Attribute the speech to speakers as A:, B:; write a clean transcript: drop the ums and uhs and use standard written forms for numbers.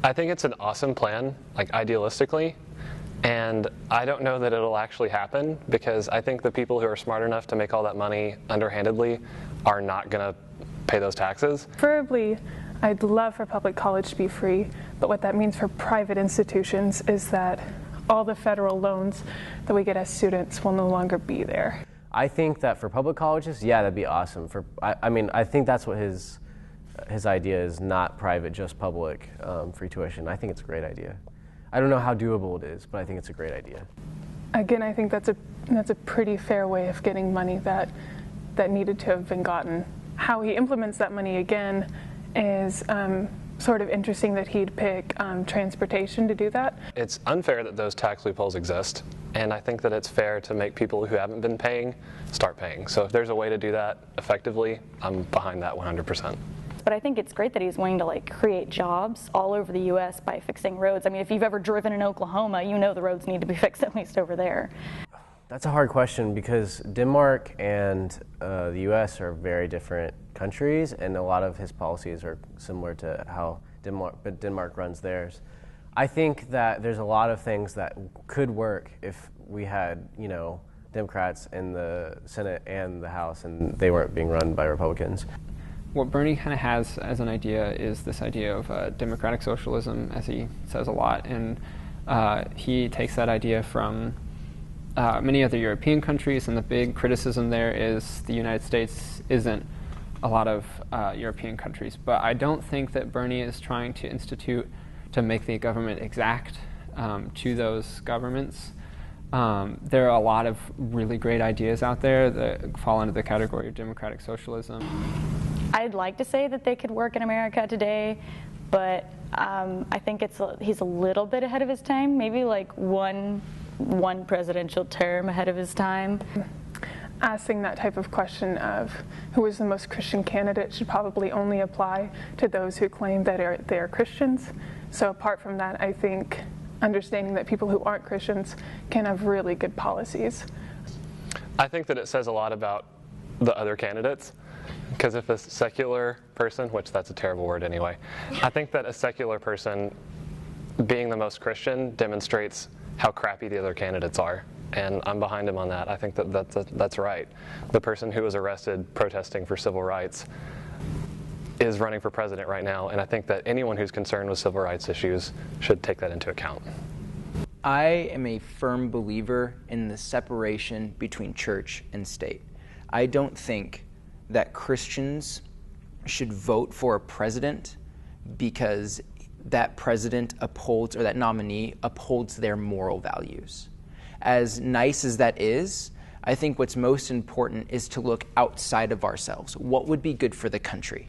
A: I think it's an awesome plan, like idealistically, and I don't know that it'll actually happen because I think the people who are smart enough to make all that money underhandedly are not going to pay those taxes.
B: Preferably, I'd love for public college to be free, but what that means for private institutions is that all the federal loans that we get as students will no longer be there.
C: I think that for public colleges, yeah, that'd be awesome. I think that's what his idea is, not private, just public, free tuition. I think it's a great idea. I don't know how doable it is, but I think it's a great idea.
B: Again, I think that's a pretty fair way of getting money that needed to have been gotten. How he implements that money again is sort of interesting that he'd pick transportation to do that.
A: It's unfair that those tax loopholes exist, and I think that it's fair to make people who haven't been paying start paying. So if there's a way to do that effectively, I'm behind that 100%.
D: But I think it's great that he's willing to create jobs all over the U.S. by fixing roads. I mean, if you've ever driven in Oklahoma, you know the roads need to be fixed at least over there.
C: That's a hard question because Denmark and the U.S. are very different countries, and a lot of his policies are similar to how Denmark runs theirs. I think that there's a lot of things that could work if we had, Democrats in the Senate and the House, and they weren't being run by Republicans.
E: What Bernie kind of has as an idea is this idea of democratic socialism, as he says a lot, and he takes that idea from many other European countries, and the big criticism there is the United States isn't a lot of European countries. But I don't think that Bernie is trying to institute to make the government exact to those governments. There are a lot of really great ideas out there that fall into the category of democratic socialism.
D: I'd like to say that they could work in America today, but I think he's a little bit ahead of his time, maybe one presidential term ahead of his time.
B: Asking that type of question of who is the most Christian candidate should probably only apply to those who claim that they are Christians. So apart from that, I think understanding that people who aren't Christians can have really good policies.
A: I think that it says a lot about the other candidates, because if a secular person, which that's a terrible word anyway, I think that a secular person being the most Christian demonstrates how crappy the other candidates are, and I'm behind him on that. I think that's right. The person who was arrested protesting for civil rights is running for president right now, and I think that anyone who's concerned with civil rights issues should take that into account.
F: I am a firm believer in the separation between church and state. I don't think that Christians should vote for a president because that president upholds, or that nominee upholds, their moral values. As nice as that is, I think what's most important is to look outside of ourselves. What would be good for the country?